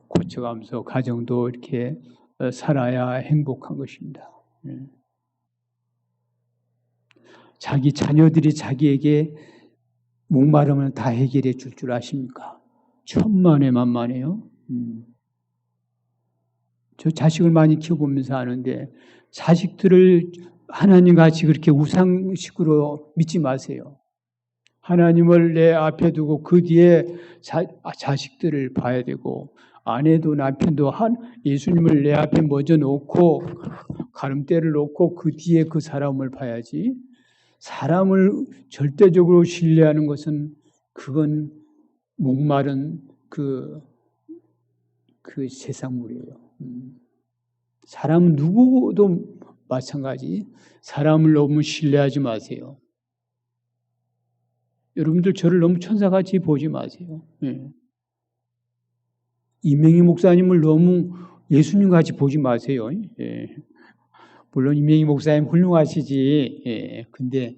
고쳐가면서 가정도 이렇게 살아야 행복한 것입니다. 예. 자기 자녀들이 자기에게 목마르면 다 해결해 줄 아십니까? 천만에 만만해요. 저 자식을 많이 키워보면서 아는데 자식들을 하나님 같이 그렇게 우상식으로 믿지 마세요. 하나님을 내 앞에 두고 그 뒤에 자식들을 봐야 되고 아내도 남편도 예수님을 내 앞에 먼저 놓고 가름대를 놓고 그 뒤에 그 사람을 봐야지. 사람을 절대적으로 신뢰하는 것은 그건 목마른 그 세상물이에요. 사람은 누구도 마찬가지. 사람을 너무 신뢰하지 마세요. 여러분들 저를 너무 천사같이 보지 마세요. 예. 이명희 목사님을 너무 예수님같이 보지 마세요. 예. 물론 이명희 목사님 훌륭하시지. 예. 근데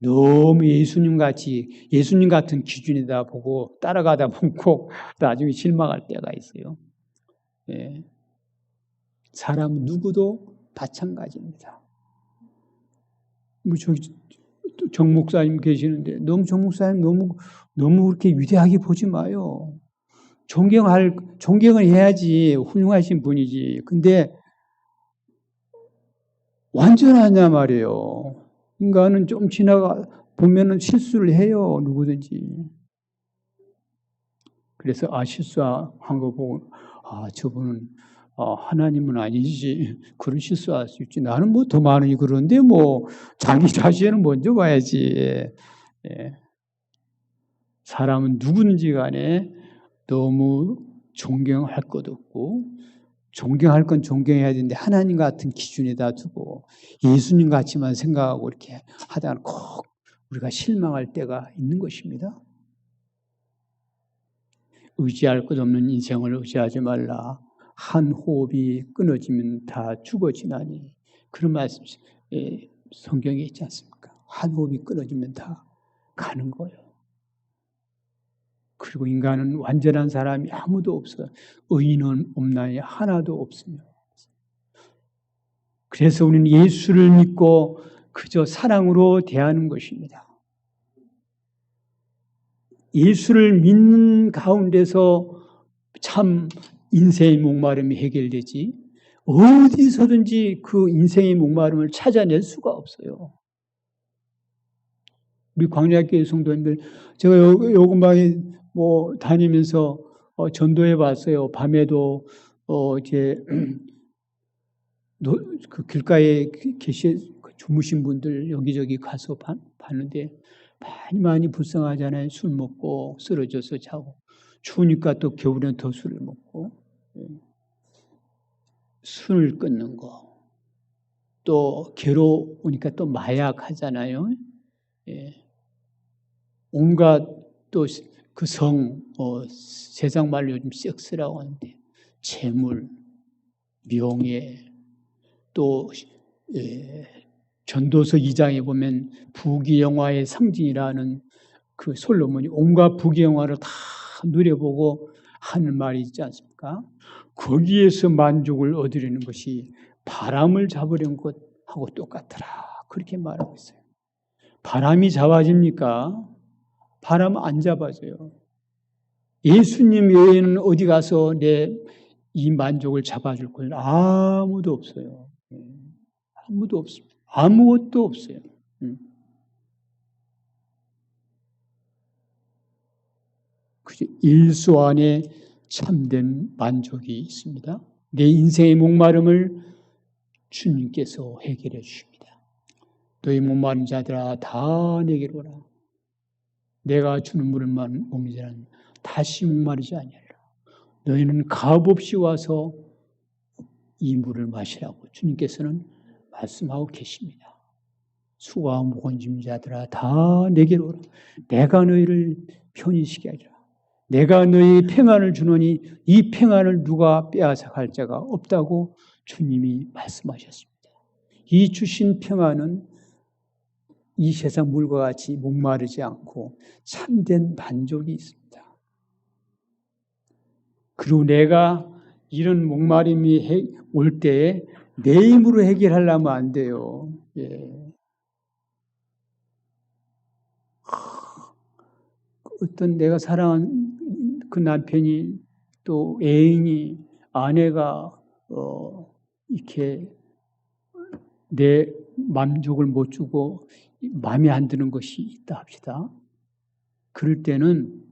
너무 예수님같이 예수님 같은 기준에다 보고 따라가다 보면 꼭 나중에 실망할 때가 있어요. 예. 사람은 누구도 마찬가지입니다. 뭐 저기 정 목사님 계시는데 정 목사님 너무 그렇게 위대하게 보지 마요. 존경을 해야지 훌륭하신 분이지. 근데 완전하냐 말이에요. 인간은 좀 지나가 보면은 실수를 해요. 누구든지. 그래서 실수한 거 보고 저분은 하나님은 아니지. 그런 실수할 수 있지. 나는 뭐 더 많으니 그런데 뭐 자기 자신은 먼저 봐야지. 예. 사람은 누구든지 간에 너무 존경할 것 없고 존경할 건 존경해야 되는데 하나님 같은 기준에다 두고 예수님 같이만 생각하고 이렇게 하다가 꼭 우리가 실망할 때가 있는 것입니다. 의지할 것 없는 인생을 의지하지 말라. 한 호흡이 끊어지면 다 죽어지나니. 그런 말씀 성경에 있지 않습니까? 한 호흡이 끊어지면 다 가는 거예요. 그리고 인간은 완전한 사람이 아무도 없어요. 의인은 없나니 하나도 없으며. 그래서 우리는 예수를 믿고 그저 사랑으로 대하는 것입니다. 예수를 믿는 가운데서 참 인생의 목마름이 해결되지 어디서든지 그 인생의 목마름을 찾아낼 수가 없어요. 우리 광야교회 성도님들 제가 요 근방에 다니면서 전도해 봤어요. 밤에도 이제 그 길가에 주무신 분들 여기저기 가서 봤는데 많이 불쌍하잖아요. 술 먹고 쓰러져서 자고. 추우니까 또 겨울엔 더 술을 먹고. 술을 끊는 거. 또 괴로우니까 또 마약 하잖아요. 예. 온갖 또 그 세상 말로 요즘 섹스라고 하는데 재물, 명예, 또 전도서 2장에 보면 부귀영화의 상징이라는 그 솔로몬이 온갖 부귀영화를 다 누려보고 하는 말이 있지 않습니까? 거기에서 만족을 얻으려는 것이 바람을 잡으려는 것하고 똑같더라. 그렇게 말하고 있어요. 바람이 잡아집니까? 바람 안 잡아져요. 예수님 외에는 어디 가서 내 이 만족을 잡아줄 건 아무도 없어요. 아무도 없습니다. 아무것도 없어요. 일소 안에 참된 만족이 있습니다. 내 인생의 목마름을 주님께서 해결해 주십니다. 너희 목마른 자들아 다 내게로 오라. 내가 주는 물을 먹는 자는 다시 목마르지 아니하리라. 너희는 값없이 와서 이 물을 마시라고 주님께서는 말씀하고 계십니다. 수고하고 무거운 짐진 자들아 다 내게로 오라. 내가 너희를 편히 쉬게 하리라. 내가 너희 평안을 주노니 이 평안을 누가 빼앗아갈 자가 없다고 주님이 말씀하셨습니다. 이 주신 평안은 이 세상 물과 같이 목마르지 않고 참된 만족이 있습니다. 그리고 내가 이런 목마름이 올 때에 내 힘으로 해결하려면 안 돼요. 어떤 내가 사랑한 그 남편이 또 애인이 아내가 이렇게 내 만족을 못 주고 마음에 안 드는 것이 있다 합시다. 그럴 때는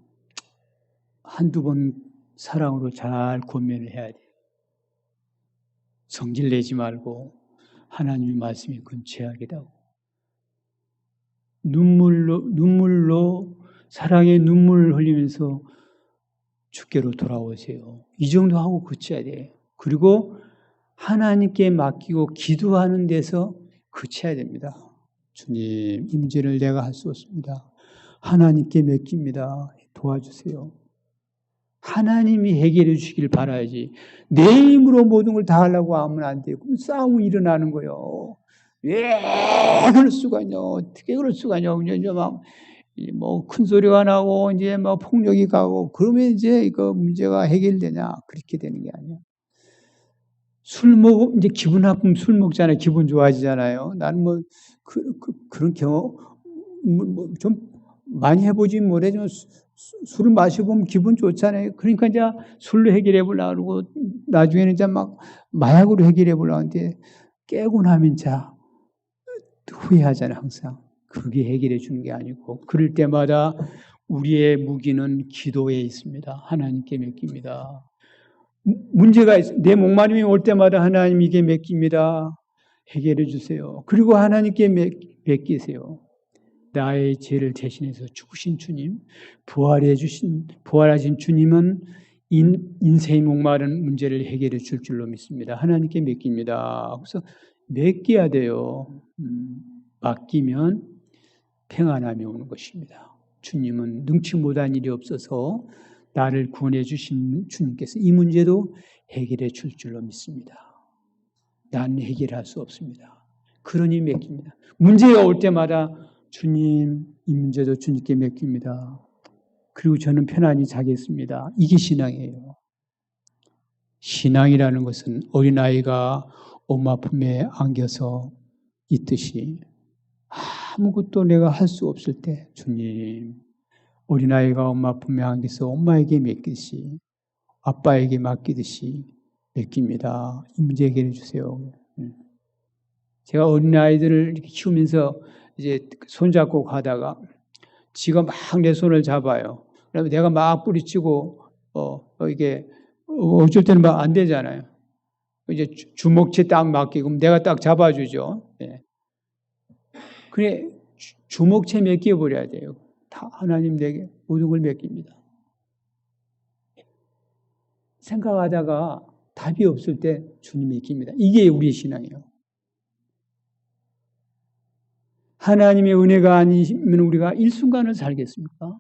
한두 번 사랑으로 잘 권면을 해야 돼요. 성질 내지 말고 하나님의 말씀이 그건 죄악이라고. 눈물로 사랑의 눈물을 흘리면서 주께로 돌아오세요. 이 정도 하고 그쳐야 돼요. 그리고 하나님께 맡기고 기도하는 데서 그쳐야 됩니다. 주님, 이 문제를 내가 할 수 없습니다. 하나님께 맡깁니다. 도와주세요. 하나님이 해결해 주시길 바라야지. 내 힘으로 모든 걸 다 하려고 하면 안 돼요. 그럼 싸움이 일어나는 거예요. 왜 그럴 수가 있냐? 어떻게 그럴 수가 있냐? 이제 막 뭐 큰 소리가 나고 이제 막 폭력이 가고 그러면 이제 이거 문제가 해결되냐? 그렇게 되는 게 아니야. 술 먹으면 이제 기분 나쁘면 술 먹잖아요. 기분 좋아지잖아요. 나는 뭐 그런 경험 좀 많이 해보지 못하지만 술을 마셔보면 기분 좋잖아요. 그러니까 이제 술로 해결해 보려고 그러고 나중에는 이제 막 마약으로 해결해 보려고 하는데 깨고 나면 자 후회하잖아요. 항상. 그게 해결해 주는 게 아니고 그럴 때마다 우리의 무기는 기도에 있습니다. 하나님께 맡깁니다. 문제가 있어요. 내 목마름이 올 때마다 하나님께 맡깁니다. 해결해 주세요. 그리고 하나님께 맡기세요. 나의 죄를 대신해서 죽으신 주님, 부활하신 주님은 인생의 목마른 문제를 해결해 줄 줄로 믿습니다. 하나님께 맡깁니다. 그래서 맡겨야 돼요. 맡기면 평안함이 오는 것입니다. 주님은 능치 못한 일이 없어서 나를 구원해 주신 주님께서 이 문제도 해결해 줄 줄로 믿습니다. 나는 해결할 수 없습니다. 그러니 맡깁니다. 문제가 올 때마다 주님, 이 문제도 주님께 맡깁니다. 그리고 저는 편안히 자겠습니다. 이게 신앙이에요. 신앙이라는 것은 어린아이가 엄마 품에 안겨서 있듯이 아무것도 내가 할 수 없을 때 주님, 어린아이가 엄마 품에 안겨서 엄마에게 맡기듯이 아빠에게 맡기듯이 맡깁니다. 이 문제 해결해 주세요. 제가 어린아이들을 이렇게 키우면서 이제 손잡고 가다가 지가 막 내 손을 잡아요. 그러면 내가 막 뿌리치고 이게 어쩔 때는 막 안 되잖아요. 이제 주먹치 딱 맡기고 내가 딱 잡아주죠. 예. 그래 주먹채 맡겨버려야 돼요. 다 하나님 내게 모든 걸 맡깁니다. 생각하다가 답이 없을 때 주님 맡깁니다. 이게 우리의 신앙이에요. 하나님의 은혜가 아니면 우리가 일순간을 살겠습니까?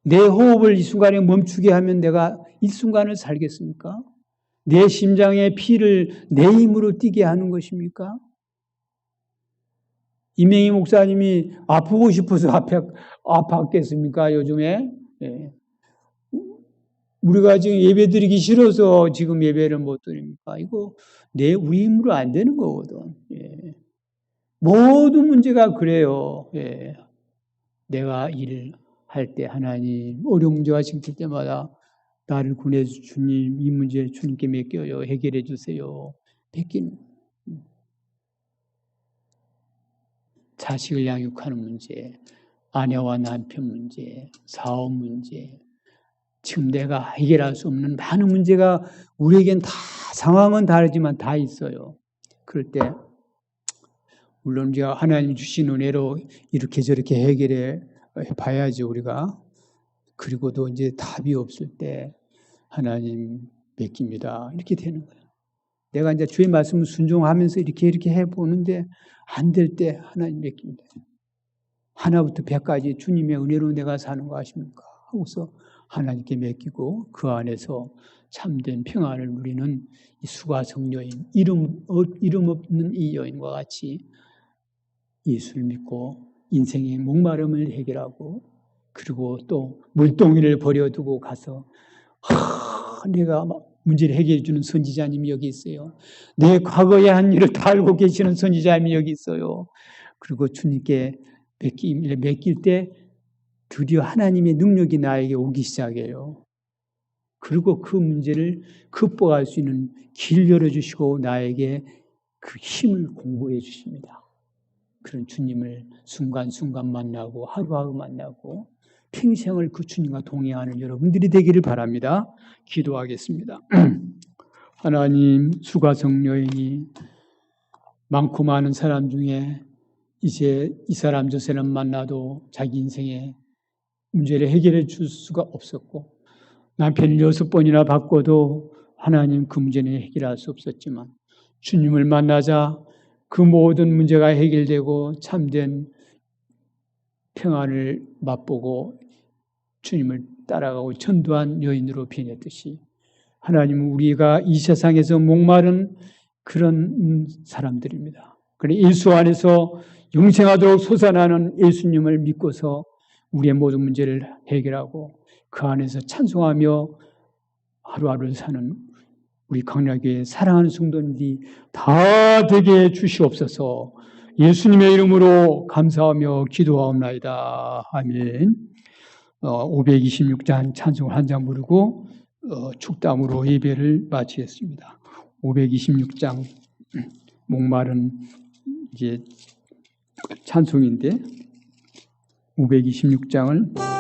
내 호흡을 이 순간에 멈추게 하면 내가 일순간을 살겠습니까? 내 심장의 피를 내 힘으로 뛰게 하는 것입니까? 이명희 목사님이 아프고 싶어서 아팠겠습니까? 요즘에? 예. 우리가 지금 예배 드리기 싫어서 지금 예배를 못 드립니까? 이거 우리 힘으로 안 되는 거거든. 예. 모든 문제가 그래요. 예. 내가 일을 할 때 하나님 어려운 문제가 생길 때마다 나를 구해주 주님, 이 문제 주님께 맡겨요. 해결해 주세요. 맡기는 자식을 양육하는 문제, 아내와 남편 문제, 사업 문제, 지금 내가 해결할 수 없는 많은 문제가 우리에겐 다 상황은 다르지만 다 있어요. 그럴 때 물론 이제 하나님 주신 은혜로 이렇게 저렇게 해결해 봐야지 우리가. 그리고도 이제 답이 없을 때 하나님 맡깁니다. 이렇게 되는 거예요. 내가 이제 주의 말씀을 순종하면서 이렇게 해보는데 안 될 때 하나님 맡깁니다. 하나부터 100까지 주님의 은혜로 내가 사는 거 아십니까? 하고서 하나님께 맡기고 그 안에서 참된 평안을 누리는 이 수가성 여인, 이름 없는 이 여인과 같이 예수를 믿고 인생의 목마름을 해결하고 그리고 또 물동이를 버려두고 가서 내가 문제를 해결해 주는 선지자님이 여기 있어요. 내 과거의 한 일을 다 알고 계시는 선지자님이 여기 있어요. 그리고 주님께 맡길 때 드디어 하나님의 능력이 나에게 오기 시작해요. 그리고 그 문제를 극복할 수 있는 길 열어주시고 나에게 그 힘을 공부해 주십니다. 그런 주님을 순간순간 만나고 하루하루 만나고 평생을 그 주님과 동행하는 여러분들이 되기를 바랍니다. 기도하겠습니다. 하나님, 수가성 여인이 많고 많은 사람 중에 이제 이 사람 저 사람 만나도 자기 인생의 문제를 해결해 줄 수가 없었고 남편을 6번이나 바꿔도 하나님 그 문제는 해결할 수 없었지만 주님을 만나자 그 모든 문제가 해결되고 참된 평안을 맛보고 주님을 따라가고 전도한 여인으로 변했듯이 하나님은 우리가 이 세상에서 목마른 그런 사람들입니다. 그래 예수 안에서 영생하도록 솟아나는 예수님을 믿고서 우리의 모든 문제를 해결하고 그 안에서 찬송하며 하루하루를 사는 우리 강락교회 사랑하는 성도님들이 다 되게 해 주시옵소서. 예수님의 이름으로 감사하며 기도하옵나이다. 아멘. 526장 찬송을 한 장 부르고 축담으로 예배를 마치겠습니다. 526장 목마른 이제 찬송인데 526장을